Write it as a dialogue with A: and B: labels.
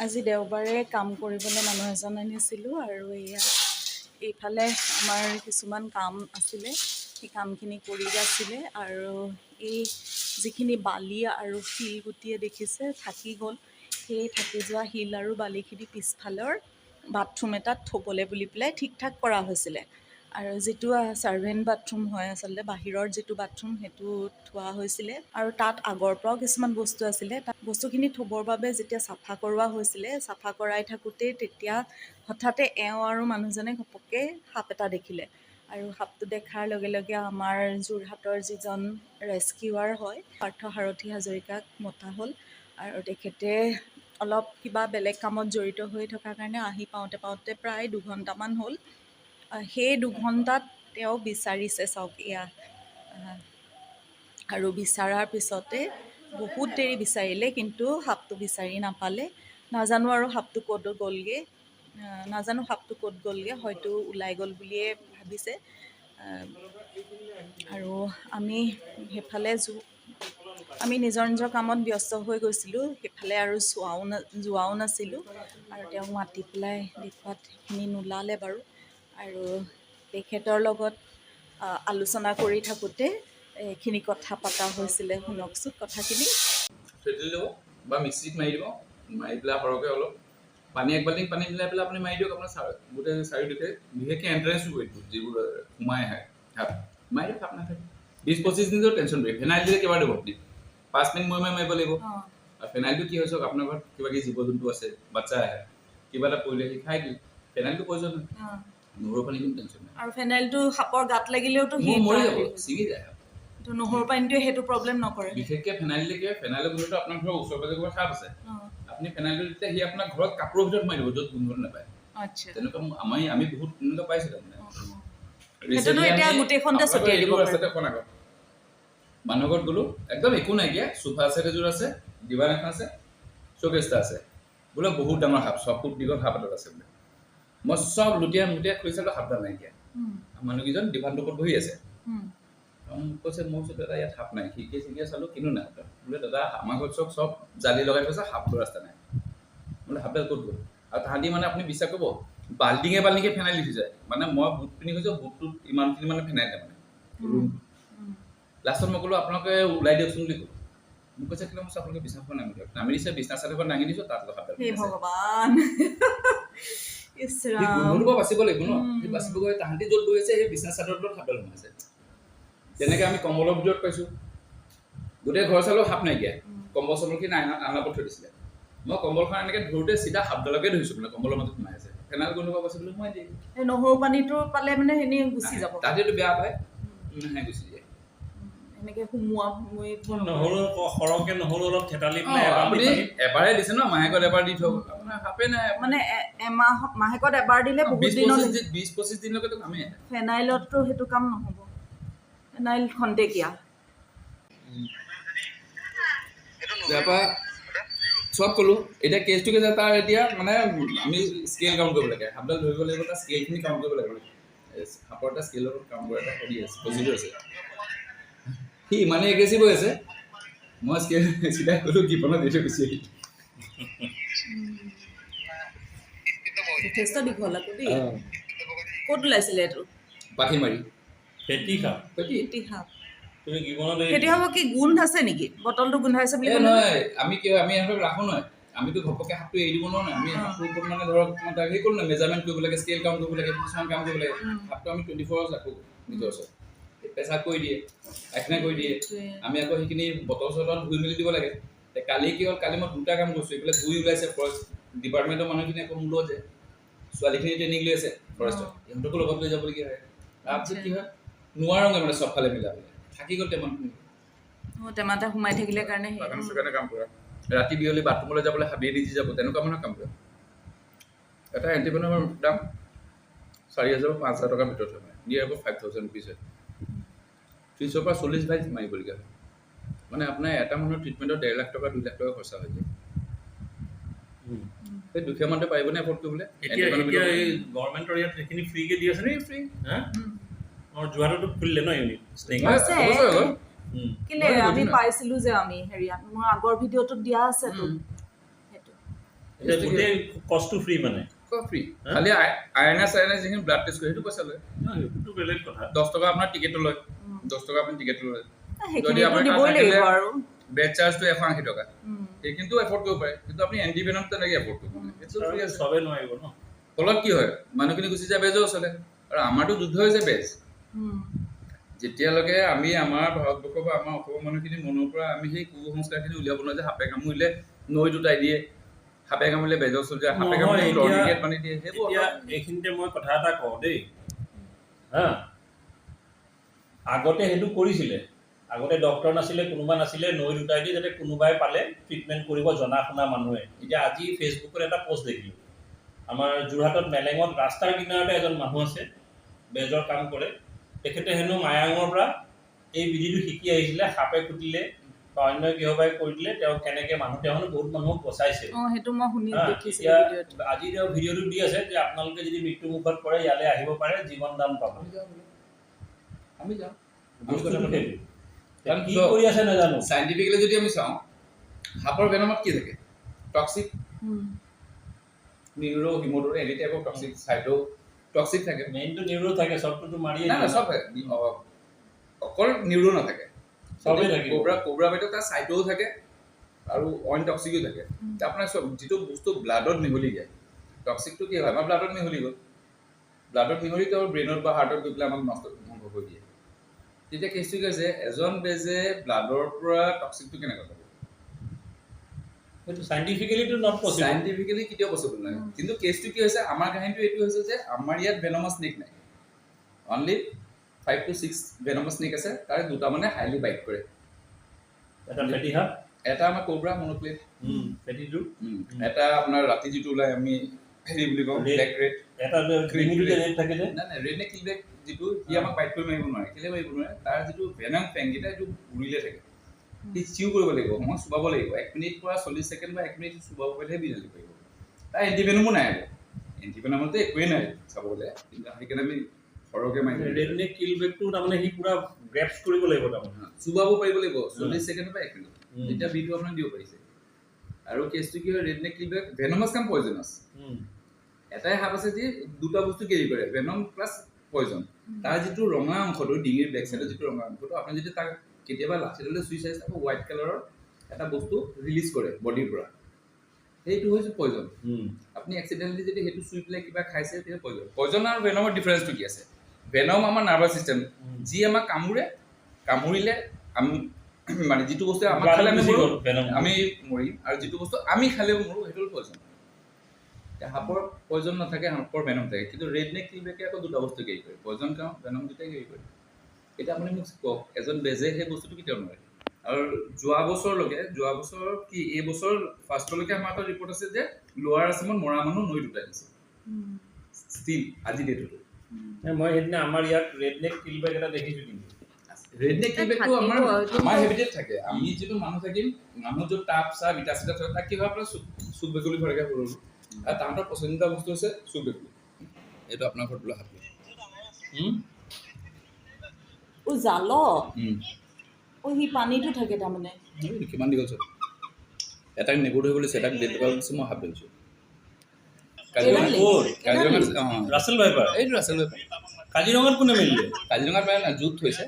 A: আজি দেওবাৰে কাম কৰিবলৈ মানুহ এজন আনিছিলোঁ আৰু এইফালে আমাৰ কিছুমান কাম আছিলে, সেই কামখিনি কৰি আছিলে আৰু এই যিখিনি বালি আৰু শিলগুটিয়ে দেখিছে থাকি গ'ল, সেই থাকি যোৱা শিল আৰু বালিখিনি পিছফালৰ বাথৰুম এটাত থ'বলৈ বুলি পেলাই ঠিক ঠাক কৰা হৈছিলে। আৰু যিটো ছাৰ্ভেণ্ট বাথৰুম হয়, আচলতে বাহিৰৰ যিটো বাথৰুম সেইটো থোৱা হৈছিলে আৰু তাত আগৰ পৰাও কিছুমান বস্তু আছিলে। তাত বস্তুখিনি থ'বৰ বাবে যেতিয়া চাফা কৰোৱা হৈছিলে, চাফা কৰাই থাকোঁতেই তেতিয়া হঠাতে এওঁ আৰু মানুহজনে ঘপককৈ সাপ এটা দেখিলে আৰু সাপটো দেখাৰ লগে লগে আমাৰ যোৰহাটৰ যিজন ৰেস্কিউৱাৰ হয় পাৰ্থ সাৰথী হাজৰিকাক মতা হ'ল আৰু তেখেতে অলপ কিবা বেলেগ কামত জড়িত হৈ থকাৰ কাৰণে আহি পাওঁতে পাওঁতে প্ৰায় 2 ঘণ্টামান হ'ল। সেই 2 ঘণ্টাত তেওঁ বিচাৰিছে চাওক এয়া, আৰু বিচাৰাৰ পিছতে বহুত দেৰি বিচাৰিলে কিন্তু সাপটো বিচাৰি নাপালে। নাজানো আৰু সাপটো ক'ত গ'লগৈ, হয়তো ওলাই গ'ল বুলিয়ে ভাবিছে। আৰু আমি সেইফালে আমি নিজৰ নিজৰ কামত ব্যস্ত হৈ গৈছিলোঁ, সেইফালে আৰু যোৱাও নাছিলোঁ আৰু তেওঁক মাতি পেলাই দেখুৱাত সেইখিনি নোলালে বাৰু। আৰু তেখেতৰ লগত আলোচনা কৰি থাকোঁতে এইখিনি কথা পতা হৈছিলে। শুনকচোন কথাখিনি।
B: ফেটিল দিব বা মিক্সিত মাৰি দিব, মাৰি পেলাই সৰহকৈ অলপ পানী 1 বাল্টিং পানী মিলাই পেলাই আপুনি মাৰি দিয়ক। আপোনাৰ গোটেই চাৰিওদিশে বিশেষকৈ এণ্ট্ৰেঞ্চটো কৰি দিব, যিবোৰ সোমাই আহে সাপ মাৰি দিয়ক, সাপ নাথাকে। 20-25 দিনটো টেনশ্যন কৰি ফেনাইল দিলে কেইবাৰ দিব আপুনি 5 মিনিট মূৰে মূৰে মাৰিব লাগিব। আৰু ফেনাইলটো কি হৈছে, আপোনাৰ ঘৰত কিবা কিবি জীৱ জন্তু আছে, বাচ্চা আহে, কিবা এটা পৰিলে সি খাই দিলে, ফেনাইলটো প্ৰয়োজন নহয়। নহৰু পানী কিন্তু টেনশ্যন নাই।
A: আৰু ফেনাইলটো সাপৰ গাত লাগিলেওতো
B: মৰি যাব, ছিঙি যায়।
A: নহৰু পানীটোৱে সেইটো প্ৰব্লেম নকৰে।
B: বিশেষকৈ ফেনাইল দিলে ফেনাইলৰ গোন্ধটো আপোনাৰ ঘৰৰ ওচৰে পাজৰে ক'ৰবাত সাপ আছে, আপুনি ফেনাইলটো দিলে সি আপোনাৰ ঘৰত কাপোৰৰ ভিতৰত মাৰি দিব, য'ত গোন্ধটো নাপায়। তেনেকুৱা আমি বহুত তেনেকুৱা পাইছোঁ। তাৰমানে ৰাস্তাতে এখন আগত মানুহ ঘৰত গ'লো, একদম একো নাইকিয়া, চোফা ছেট এযোৰ আছে, দিৱান এখন আছে, শ্ব'কেছ এটা আছে, বোলে বহুত ডাঙৰ সাপ, 6 ফুট দীঘল সাপ এডাল আছে বোলে। মই চব লুটিয়াই মুটিয়াই খুলি চালোঁ, সাপডাল নাইকিয়া। মানুহকেইজন দিৱানটোৰ ওপৰত বহি আছে। কৈছে মোৰ ওচৰত দাদা ইয়াত সাপ নাই, খিৰিকিয়ে চালোঁ কিন্তু নাই। বোলে দাদা আমাৰ ঘৰত চব জালি লগাই থৈছে, সাপটো ৰাস্তা নাই। বোলে সাপডাল ক'ত গ'ল? আৰু তাহাঁতি মানে আপুনি বিশ্বাস কৰিব, বাল্টিঙে ফেনাইল দি থৈ যায়। মানে মই বুট পিন্ধি গৈছোঁ, বুটটোত ইমানখিনি মানে ফেনাইল নাই মানে ৰুমটো। লাষ্টত মই ক'লোঁ আপোনালোকে ওলাই দিয়কচোন বুলি ক'লোঁ। মোক কৈছে কিন্তু মই আপোনালোকে বিছনা নামি দিয়ক। নামি দিছে, বিছনা চাদৰখন দাঙি দিছোঁ, তাত সাপডাল।
A: ভগৱান,
B: গোন্ধটোৰ পৰা বাচিব লাগিব ন, সেই বাচিব গৈ তাহাঁতি য'ত বহি আছে সেই বিছনা চাদৰ তলত সাপডাল সোমাইছে। তেনেকৈ আমি কম্বলৰ ভিতৰত পাইছোঁ, গোটেই ঘৰ চালোঁ সাপ নাইকিয়া। কম্বল চম্বলখিনি আনলাপত থৈ দিছিলে। মই কম্বলখন এনেকৈ ধৰোঁতে চিধা সাপডালকে ধৰিছোঁ, মানে কম্বলৰ মাজত সোমাই আছে। ফেনাইল গোন্ধৰ পৰা বাচিবলৈ সোমাই দিয়ে।
A: নহৰু পানীটো পালে মানে এনেই গুচি যাব,
B: তাহাঁতিতো বেয়া পায়, গুচি যায়।
A: এনেকৈ সোমোৱা
C: নহৰু অলপ থেতালি পেলাই
B: আপুনি এবাৰে দিছে ন, মাহেকত এবাৰ দি থওক, আপোনাৰ সাপে নাই।
A: মানে মাহেকত এবাৰ দিলে
B: 20-25 দিনলৈকেতো কামেই আহে।
A: ফেনাইলততো সেইটো কাম নহ'ব, ফেনাইল খন্তেকীয়া।
B: তাৰপৰা চব ক'লোঁ, এতিয়া কেছটো কি তাৰ এতিয়া মানে আমি স্কেল কাউণ্ট কৰিব লাগে, সাপডাল ধৰিব লাগিব, তাৰ স্কেলখিনি কাউণ্ট কৰিব লাগিব। সাপৰ এটা স্কেলৰ কাউণ্ট কৰা এটা হেৰি আছে, প্ৰচিডিউৰ আছে। সি ইমানেই এগ্ৰেছিভ হৈ আছে, মই স্কেল চিধাই ক'লোঁ কিপনত দি থৈ গুচি আহিলোঁ।
A: যথেষ্ট দীঘল আকৌ দেই। ক'ত ওলাইছিলে এইটো?
B: পাঠিমাৰি।
C: ফেটি সাপ।
A: ফেটি সাপ।
C: তুমি জীৱনত
A: ফেটি সাপৰ কি গোন্ধ আছে নেকি? বটলটো গোন্ধাইছে বুলি
B: নহয়, আমি ইহঁতক ৰাখোঁ নহয়, আমিতো ঘপককৈ সাপটো এৰি দিব নোৱাৰোঁ নহয়। আমি সাপটোৰ ওপৰত মানে ধৰক তাক হেৰি কৰোঁ নহয়, মেজাৰমেণ্ট কৰিব লাগে, স্কেল কাউণ্ট কৰিব লাগে, কিছুমান কাম কৰিব লাগে। সাপটো আমি 24 hours ৰাখোঁ নিজৰ ওচৰত। পেচাব কৰি দিয়ে, পায়খানা কৰি দিয়ে, আমি আকৌ সেইখিনি বটল চটল ধুই মেলি দিব লাগে। কালি কি হ'ল, কালি মই 2টা কাম কৰিছোঁ। এইফালে ধুই ওলাইছে ফৰেষ্ট ডিপাৰ্টমেণ্টৰ মানুহখিনি, আকৌ মোৰ লগত যে ছোৱালীখিনি ট্ৰেইনিং লৈ আছে ফৰেষ্টত, ইহঁতকো লগত লৈ যাবলগীয়া হয়। তাৰপিছত কি হয়, নোৱাৰোঁগৈ মানে চবফালে মিলাবলৈ, থাকি গ'ল টেমাখিনি।
A: টেমাটা সোমাই থাকিলে কাৰণে
B: কাম কৰা, ৰাতি বিয়লি বাথৰুমলৈ যাবলৈ হাবিয়ে দি যাব, তেনেকুৱা মানুহে কাম কৰে। এটা এণ্টিভেনমৰ দাম 4,000 বা 5,000 টকাৰ ভিতৰত হয়, নিয়াৰ এবাউট 5,000 ৰুপিজ হয়। 30ৰ পৰা 40 ভাইজ মাৰিবলগীয়া হয়। মানে আপোনাৰ এটা মানুহৰ ট্ৰিটমেণ্টত 1.5 লাখ টকা 2 লাখ টকা খৰচা হৈ যায়। সেই দুখীয়া মানুহে পাৰিবনে এফৰ্ড কৰিবলৈ?
C: এতিয়া এই গভৰ্ণমেণ্টৰ ইয়াত সেইখিনি ফ্ৰীকৈ দি আছে নে? ফ্ৰী যোৰহাটতো খুলিলে ন ইউনিট?
A: কেলে আমি পাইছিলোঁ যে আমি হেৰিয়াত, মোৰ আগৰ ভিডিঅ'টোত দিয়া আছেতো সেইটো।
C: এতিয়া গোটেই কষ্টটো ফ্ৰী মানে
B: ফ্ৰী খালি আইএনএছ যিখিনি ব্লাড টেষ্ট কৰে সেইটো পইচা লয়
C: সেইটো বেলেগ কথা
B: 10 টকা আপোনাৰ টিকেটটো লয় 10 টকা আপুনি টিকেটটো লয় যদি
A: সেইখিনিতো
B: আপোনাৰ
A: দিবই লাগিব আৰু
B: বেড চাৰ্জটো 180 টকা সেইখিনিতো এফৰ্ড কৰিব পাৰে কিন্তু আপুনি এণ্টিভেনম তেনেকৈ এফৰ্ড কৰিব নোৱাৰে সেইটো ফ্ৰী আছে
C: চবেই নোৱাৰিব ন
B: ফলত কি হয় মানুহখিনি গুচি যায় বেজৰ ওচৰলৈ আৰু আমাৰতো যুদ্ধ হৈছে বেজ যেতিয়ালৈকে আমি আমাৰ ভাৰতবৰ্ষ বা আমাৰ অসমৰ মানুহখিনি মনৰ পৰা আমি সেই কুসংস্কাৰখিনি উলিয়াব নোৱাৰো যে সাপে কামুৰিলে নৈ দুটাই দিয়ে সাপে কামুৰিলে বেজৰ ওচৰত যায় সাপে কামুৰিলে টৰ্নিকেট পানী দিয়ে সেইবোৰ
C: এতিয়া এইখিনিতে মই কথা এটা কওঁ দেই হা আগতে সেইটো কৰিছিলে আগতে ডক্টৰ নাছিলে কোনোবা নাছিলে নৈ দুটাই দি যাতে কোনোবাই পালে ট্ৰিটমেণ্ট কৰিব জনা শুনা মানুহে এতিয়া আজি ফেচবুকত এটা পোষ্ট দেখিলোঁ আমাৰ যোৰহাটত মেলেঙত ৰাস্তাৰ কিনাৰতে এজন মানুহ আছে বেজৰ কাম কৰে তেখেতে হেনো মায়াঙৰ পৰা এই বিধিটো শিকি আহিছিলে সাপে খুটিলে বা অন্য কিহবাই কৰি দিলে তেওঁ কেনেকৈ তেওঁ বহুত মানুহক বচাইছে
A: সেইটো মই শুনি
C: হা,
A: দেখিছিলোঁ
C: এতিয়া
A: ভিডিঅ'টো
C: আজি তেওঁ ভিডিঅ'টো দি আছে যে আপোনালোকে যদি মৃত্যু মুখত পৰে ইয়ালৈ আহিব পাৰে জীৱন দান পাব
B: আমি যাওঁ
C: বস্তুটো সেইটো
B: কাৰণ
C: কি কৰি আছে নাজানো
B: চাইণ্টিফিকেলি যদি আমি চাওঁ সাপৰ ভেনমত কি থাকে টক্সিক নিউৰো হিমোডোৰ এনি টাইপৰ টক্সিক চাইটো টক্সিক থাকে
C: মেইনটো নিউৰো থাকে চবটোতো মাৰিয়ে
B: নাই চব অকল নিউৰো নাথাকে
C: চবেই থাকিব
B: কোবৰা বাইটত তাৰ চাইটোও থাকে আৰু অইন টক্সিকো থাকে আপোনাৰ চব যিটো বস্তু ব্লাডত মিহলি যায় টক্সিকটো কি হয় আমাৰ ব্লাডত মিহলি গ'ল ব্লাডত মিহলি তেওঁৰ ব্ৰেইনত বা হাৰ্টত গৈ পেলাই আমাক নষ্ট ধ্বংস কৰি দিয়ে তেতিয়া কেছটো কি হৈছে এজন বেজে ব্লাডৰ পৰা টক্সিকটো কেনেকৈ পাব
C: সেইটো চাইণ্টিফিকেলিটো নট পচিবল
B: চাইণ্টিফিকেলি কেতিয়াও পচিবল নহয় কিন্তু কেছটো কি হৈছে আমাৰ কাহিনীটো এইটো হৈছে যে আমাৰ ইয়াত ভেনমাছ স্নেক নাই অনলি 5 to 6 ভেনমাছ স্নেক আছে তাৰে দুটা মানে হাইলি বাইট কৰে
C: এটা ফেটি হাফ
B: এটা আমাৰ কোবৰা মনোক্লেট
C: ফেটিটো
B: এটা আপোনাৰ ৰাতি যিটো ওলাই আমি হেৰি বুলি কওঁ ব্লেক ৰেড
C: এটা ক্ৰিমিটো ৰেড থাকে যে
B: নাই নাই ৰেড নে কিলবেক যিটো সি আমাক বাইট কৰি মাৰিব নোৱাৰে কেলে মাৰিব নোৱাৰে তাৰ যিটো ভেনম ফেংকেইটা এইটো উৰিলে থাকে সি চিউ কৰিব লাগিব সময় চুবাব লাগিব 1 মিনিট পৰা 40 ছেকেণ্ড বা 1 মিনিট চুবাব পাৰিলেহে বিজালি পাৰিব তাৰ এণ্টিভেনমো নাই এণ্টিভেনমতো একোৱেই নাই চাব গ'লে কিন্তু সেইকাৰণে আমি সৰহকৈ মাৰি
C: ৰেড নে কিলবেকটো তাৰমানে সি পুৰা গ্ৰেপছ কৰিব লাগিব তাৰমানে
B: চুবাব পাৰিব লাগিব 40 ছেকেণ্ড বা 1 মিনিট তেতিয়া বিটো আপুনি দিব পাৰিছে আৰু কেছটো কি হয় ৰেড নে কিলবেক ভেনমাছ কাম পয়জনাছ এটাই সাপ আছে যি দুটা বস্তু কেৰি কৰে ভেনম প্লাছ পয়জন তাৰ যিটো ৰঙা অংশটো ডিঙিৰ বেক চাইডৰ যিটো ৰঙা অংশটো আপুনি যদি তাক কেতিয়াবা লাঠিডালে চুই চাই চাব হোৱাইট কালাৰৰ এটা বস্তু ৰিলিজ কৰে বডিৰ পৰা সেইটো হৈছে পয়জন আপুনি এক্সিডেণ্টলি যদি সেইটো চুই পেলাই কিবা খাইছে তেতিয়া পয়জন আৰু ভেনমৰ ডিফাৰেঞ্চটো কি আছে ভেনম আমাৰ নাৰ্ভাছ চিষ্টেম যি আমাক কামুৰিলে আমি মানে যিটো বস্তু আমাক খালে আমি মৰিম আৰু যিটো বস্তু আমি খালেও মৰো সেইটো পয়জন সাপৰ পয়জন নাথাকে সাপৰ ভেনম থাকে কিন্তু ৰেড নে কিলবেকে আকৌ দুটা বস্তু কেৰি কৰে পয়জন কাম ভেনম দুটাই কেৰি কৰে এতিয়া আপুনি মোক কওক এজন বেজে সেই বস্তুটো কেতিয়াও নোৱাৰে আৰু যোৱা বছৰ কি এই বছৰ ফাৰ্ষ্টলৈকে আমাৰ এটা ৰিপৰ্ট আছে যে লোৱাৰ আছামত মৰা মানুহ নৈ দুটাই দিছে ষ্টিল আজি ডেটতো
C: মই সেইদিনা আমাৰ ইয়াত ৰেড নেক কিলবেক এটা দেখিছোঁ কিন্তু
B: ৰেড নেক কিলবেকটো আমাৰ হেবিটেট থাকে আমি যিটো মানুহ থাকিম মানুহ য'ত টাপ চাপ ইটা চিটা থাকে তাক কি হয় আপোনাৰ চুক বেকুলি ভৰাকৈ সৰু আৰু তাহাঁতৰ পচন্দিতা বস্তু হৈছে চুক বেকুলি এইটো আপোনাৰ ঘৰত বোলা হাতী
A: জাল সি পানীটো থাকে তাৰমানে
B: কিমান দীঘল চব এটাক নেগুৰ ধৰিবলৈ দিছে এটাক ডেট টকা দিছোঁ মই হাত ধৰিছোঁ
C: ৰাছেল ভাইপাৰ
B: এইটো ৰাছেল ভাইপাৰ
C: কাজিৰঙাত কোনে মেলিলে
B: কাজিৰঙাত মানে জুত থৈছে